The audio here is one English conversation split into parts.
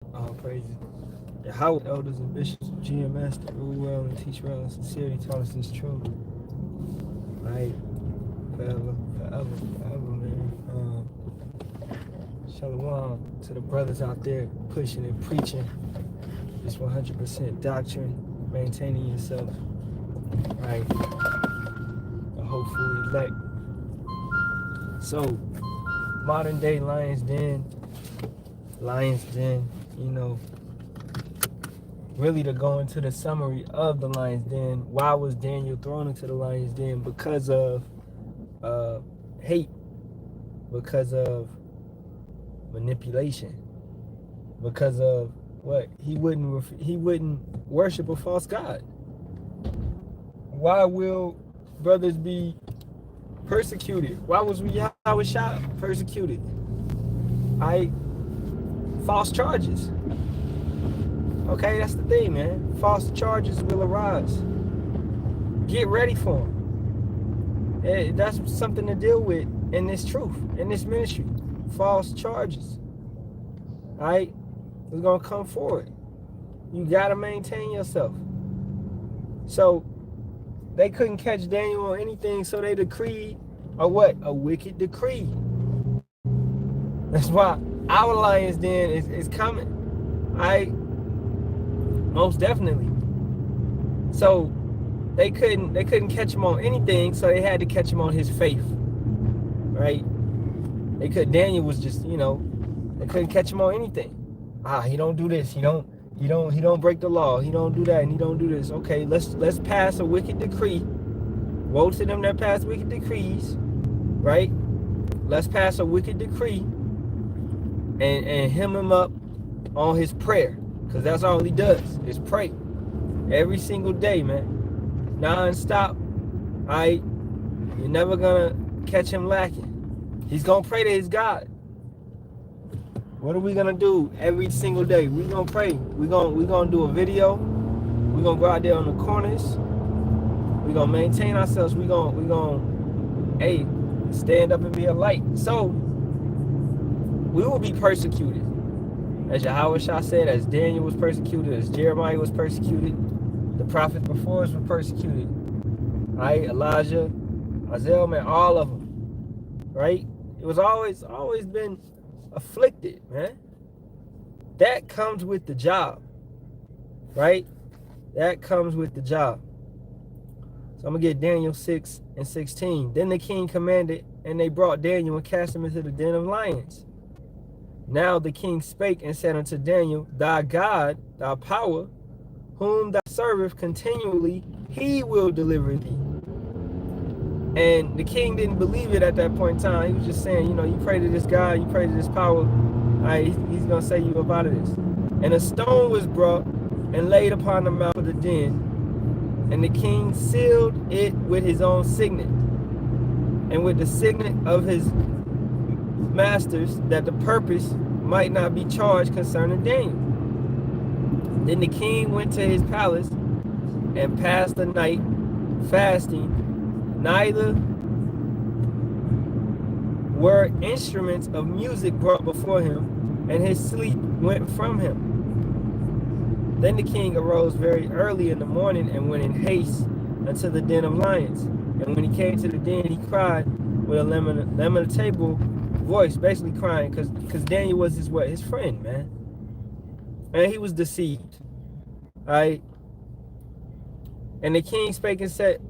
All praises. Yahawah, elders and bishops of GMS that rule well and teach well in sincerity taught us this truth. Right? Forever, forever, forever, man. Shalom to the brothers out there pushing and preaching this 100% doctrine, maintaining yourself, right? The hopeful elect. So, modern day Lion's Den, you know, really to go into the summary of the Lion's Den. Why was Daniel thrown into the Lion's Den? Because of hate, because of manipulation, because of what? He wouldn't worship a false god. Why will brothers be persecuted? Why was Yahawashi persecuted? False charges. Okay, that's the thing, man. False charges will arise. Get ready for them. That's something to deal with in this truth, in this ministry. False charges. All right? It's going to come forward. You got to maintain yourself. So, they couldn't catch Daniel on anything, so they decreed a what? A wicked decree. That's why our Lion's Den is coming. All right? Most definitely. So they couldn't catch him on anything, so they had to catch him on his faith. Right? Daniel was just, they couldn't catch him on anything. He don't do this, he don't break the law, he don't do that, and he don't do this. Okay, let's pass a wicked decree. Woe to them that pass wicked decrees, right? Let's pass a wicked decree and hem him up on his prayer. Because that's all he does, is pray. Every single day, man. Non-stop. You're never going to catch him lacking. He's going to pray to his God. What are we going to do every single day? We're going to pray. We're going to do a video. We're going to go out there on the corners. We're going to maintain ourselves. We're going to, stand up and be a light. So, we will be persecuted. As Yahawashi said, as Daniel was persecuted, as Jeremiah was persecuted, the prophets before us were persecuted. Right? Elijah, Isaiah, man, all of them. Right? It was always been afflicted, man. That comes with the job. Right? That comes with the job. So I'm going to get Daniel 6:16. Then the king commanded, and they brought Daniel and cast him into the den of lions. Now the king spake and said unto Daniel, Thy God, thy power, whom thou servest continually, he will deliver thee. And the king didn't believe it at that point in time. He was just saying, you pray to this God, you pray to this power, he's going to save you up out of this. And a stone was brought and laid upon the mouth of the den. And the king sealed it with his own signet, and with the signet of his masters, that the purpose might not be charged concerning Daniel. Then the king went to his palace and passed the night fasting. Neither were instruments of music brought before him, and his sleep went from him. Then the king arose very early in the morning and went in haste unto the den of lions. And when he came to the den, he cried with a lamentable voice, basically crying, because Daniel was his friend, man. And he was deceived. Right? And the king spake and said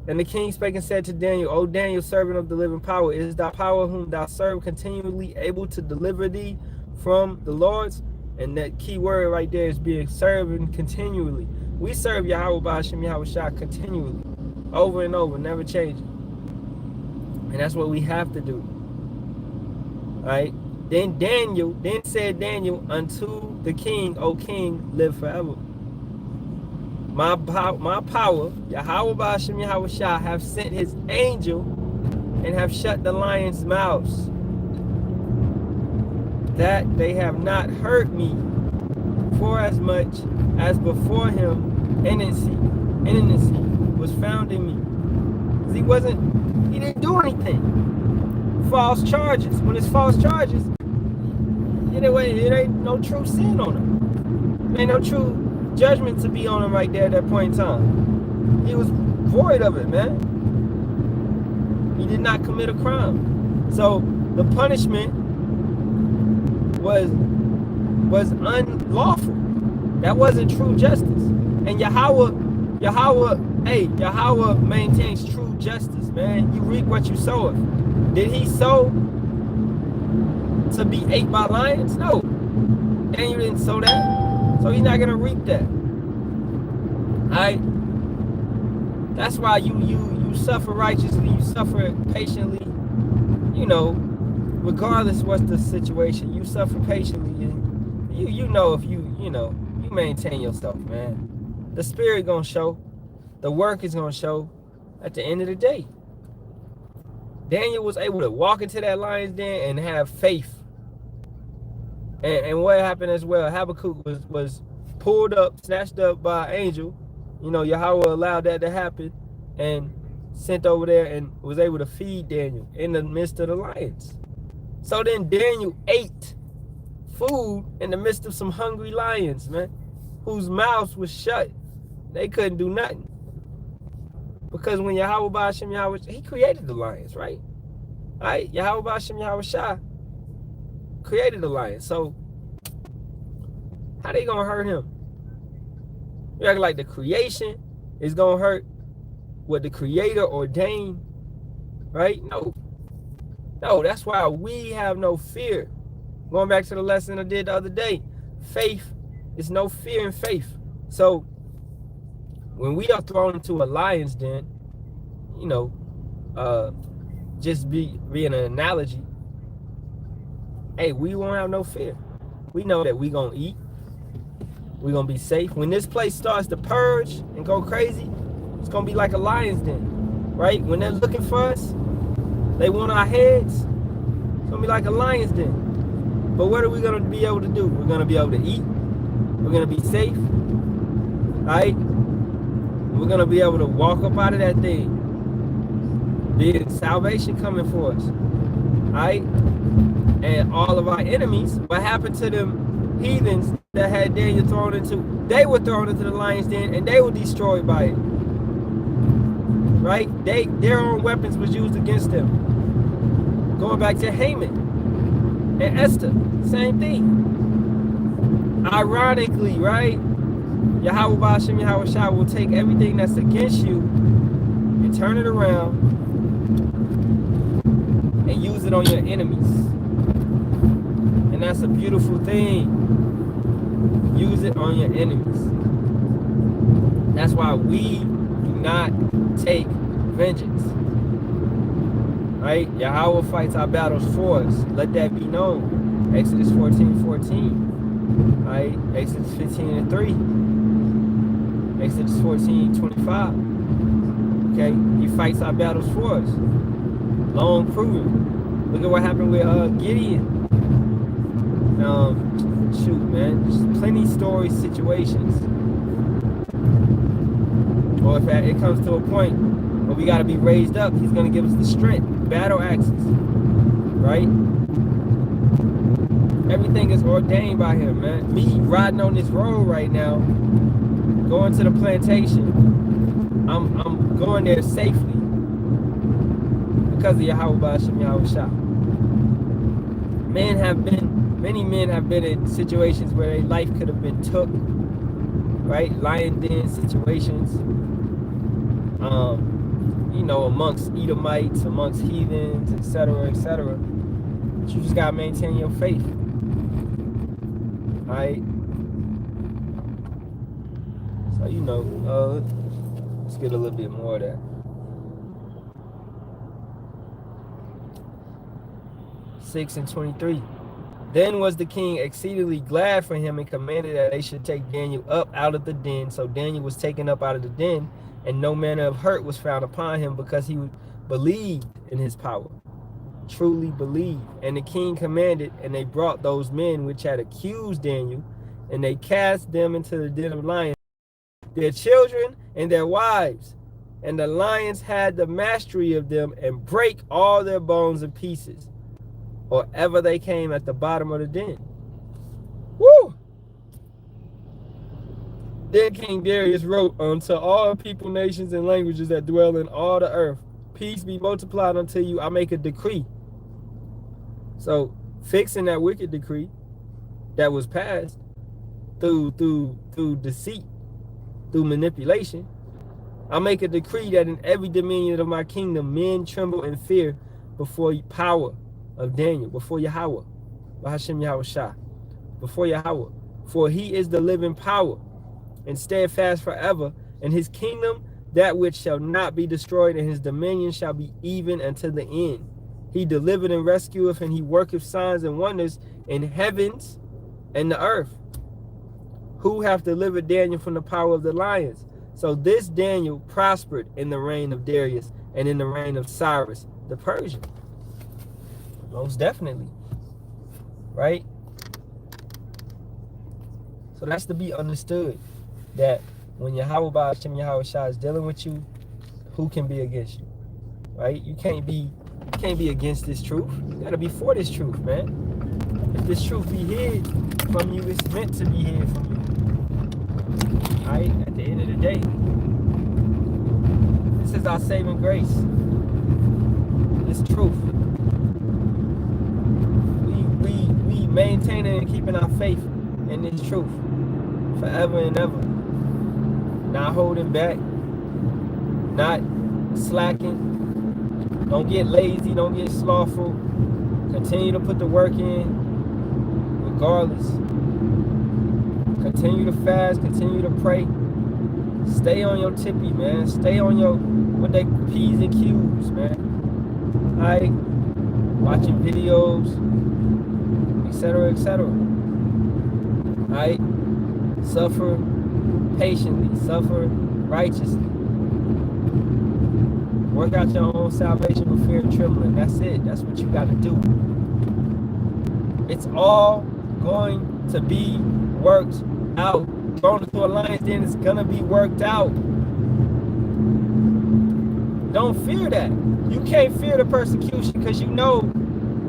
to Daniel, O Daniel, servant of the living power, is thy power whom thou serve continually able to deliver thee from the lords? And that key word right there is being served continually. We serve Yahawah, Bahasham, Yahawashi continually, over and over, never changing. And that's what we have to do. Right? Then said Daniel unto the king, O king, live forever. My power, Yahawah, Bahasham, Yahawashi, have sent his angel and have shut the lions' mouths, that they have not hurt me, for as much as before him enmity was found in me. He didn't do anything. False charges. When it's false charges, it ain't no true sin on him. Ain't no true judgment to be on him right there at that point in time. He was void of it, man. He did not commit a crime. So the punishment was unlawful. That wasn't true justice. And Yahawah maintains true justice, man. You reap what you sow. Did he sow to be ate by lions? No. And you didn't sow that. So he's not gonna reap that. Alright? That's why you suffer righteously, you suffer patiently, you know, regardless what's the situation, you suffer patiently, and you know if you maintain yourself, man. The spirit gonna show, the work is gonna show at the end of the day. Daniel was able to walk into that lion's den and have faith. And what happened as well, Habakkuk was pulled up, snatched up by an angel. You know, Yahawah allowed that to happen and sent over there and was able to feed Daniel in the midst of the lions. So then Daniel ate food in the midst of some hungry lions, man, whose mouths was shut. They couldn't do nothing. Because when Yahawah Bahasham Yahawashi, he created the lions, right? Right? Yahawah Bahasham Yahawashi created the lions. So how they gonna hurt him? You act like the creation is gonna hurt what the creator ordained, right? No. No, that's why we have no fear. Going back to the lesson I did the other day, faith is no fear in faith. So when we are thrown into a lion's den, you know, just being an analogy, hey, we won't have no fear. We know that we gonna eat. We're gonna be safe. When this place starts to purge and go crazy, it's gonna be like a lion's den, right? When they're looking for us, they want our heads. It's gonna be like a lion's den. But what are we gonna be able to do? We're gonna be able to eat. We're gonna be safe, right? We're gonna be able to walk up out of that thing. Being salvation coming for us, right? And all of our enemies, what happened to them heathens that had Daniel thrown into? They were thrown into the lion's den and they were destroyed by it, right? Their own weapons was used against them. Going back to Haman and Esther, same thing. Ironically, right? Yahawah Bahasham Yahawashi will take everything that's against you and turn it around and use it on your enemies. And that's a beautiful thing. Use it on your enemies. That's why we do not take vengeance. Right? Yahawah fights our battles for us. Let that be known. Exodus 14:14. Right? Exodus 15:3. Exodus 14:25. Okay? He fights our battles for us. Long proven. Look at what happened with Gideon. Shoot, man, there's plenty story situations. Or if it comes to a point where we got to be raised up, he's going to give us the strength, battle axes, right? Everything is ordained by him, man. Me riding on this road right now, going to the plantation, I'm going there safely because of Yahawah Bahasham Yahawashi. Many men have been in situations where their life could have been took, right? Lion den situations, you know, amongst Edomites, amongst heathens, etc., etc. But you just gotta maintain your faith, right? So you know, let's get a little bit more of that. (6 and 23). Then was the king exceedingly glad for him and commanded that they should take Daniel up out of the den. So Daniel was taken up out of the den, and no manner of hurt was found upon him, because he believed in his power. Truly believed. And the king commanded, and they brought those men which had accused Daniel, and they cast them into the den of lions, their children and their wives. And the lions had the mastery of them, and brake all their bones in pieces, or ever they came at the bottom of the den. Then King Darius wrote unto all people, nations, and languages that dwell in all the earth, peace be multiplied unto you. I make a decree. So fixing that wicked decree that was passed through deceit, through manipulation, I make a decree that in every dominion of my kingdom, men tremble in fear before power of Daniel, before Yahawah, Bahasham Yahawashi, before Yahawah. For he is the living power and steadfast forever, and his kingdom that which shall not be destroyed, and his dominion shall be even unto the end. He delivered and rescueth, and he worketh signs and wonders in heavens and the earth. Who hath delivered Daniel from the power of the lions? So this Daniel prospered in the reign of Darius and in the reign of Cyrus the Persian. Most definitely. Right? So that's to be understood, that when Yahawah Bahasham Yahawashi is dealing with you, who can be against you? Right? You can't be against this truth. You gotta be for this truth, man. If this truth be hid from you, it's meant to be hid from you. Right? At the end of the day, this is our saving grace. This truth. We maintaining and keeping our faith in this truth forever and ever. Not holding back, not slacking. Don't get lazy, don't get slothful. Continue to put the work in regardless. Continue to fast, continue to pray. Stay on your tippy, man. Stay on your, what they, P's and Q's, man. Alright? Watching videos, etc., etc. Alright? Suffer patiently, suffer righteously. Work out your own salvation with fear and trembling. That's it. That's what you got to do. It's all going to be worked out. Thrown into a lion's den, it's gonna be worked out. Don't fear that. You can't fear the persecution, because you know,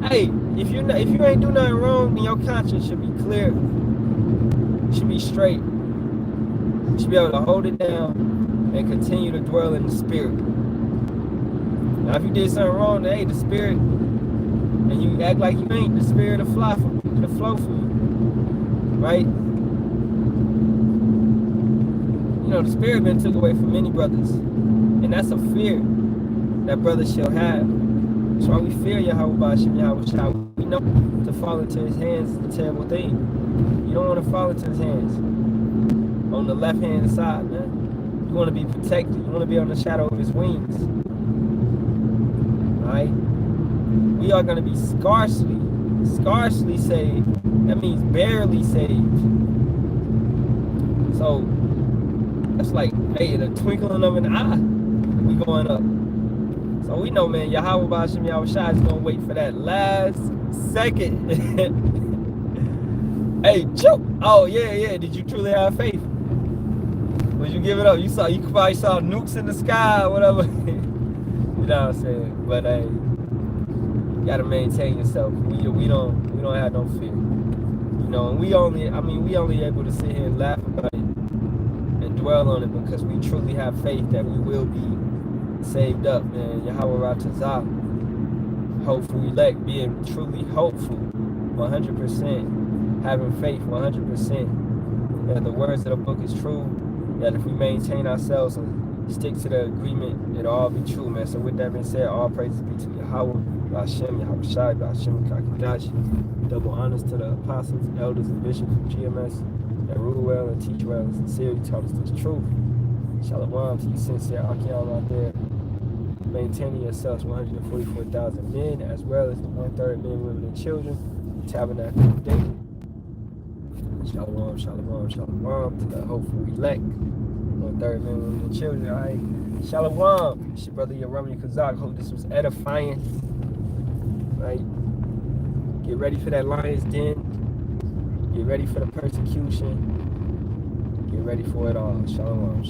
hey, if you ain't do nothing wrong, then your conscience should be clear. It should be straight. You should be able to hold it down and continue to dwell in the spirit. Now, if you did something wrong, hey, the spirit, and you act like you ain't, the spirit will flow for you, right? You know, the spirit been took away from many brothers, and that's a fear that brothers shall have. That's why we fear Yahawah Bahasham Yahawashi. We know to fall into his hands is a terrible thing. You don't want to fall into his hands on the left hand side, man. You want to be protected. You want to be on the shadow of his wings. Alright? We are going to be scarcely saved. That means barely saved. So that's like, hey, the twinkling of an eye, we going up. So we know, man, Yahawah Bahasham Yahawashi is going to wait for that last second. Hey, choke. Oh, yeah. Did you truly have faith? Would you give it up? You probably saw nukes in the sky or whatever. You know what I'm saying? But hey, you gotta maintain yourself. We don't have no fear. You know, and we only able to sit here and laugh about it and dwell on it because we truly have faith that we will be saved up, man. Yahawah Ratazah, hopeful elect, being truly hopeful, 100%, having faith, 100%, that the words of the book is true, that if we maintain ourselves and stick to the agreement, it'll all be true, man. So with that being said, all praises be to Yahawah, Bahasham, Yahawashi, Bahasham, Kakadash. Double honors to the apostles, elders, and bishops of GMS that rule well and teach well and sincerely taught us this truth. Shalom to you sincere Akim out there, maintaining yourselves 144,000 men, as well as the 1/3 men, women, and children, the tabernacle of David. Shalom to the hopeful elect, 1/3 men, women, and children. All right. Shalom. It's your brother Yahawashi Kazak. Hope this was edifying. Right? Get ready for that lion's den. Get ready for the persecution. Get ready for it all. Shalom.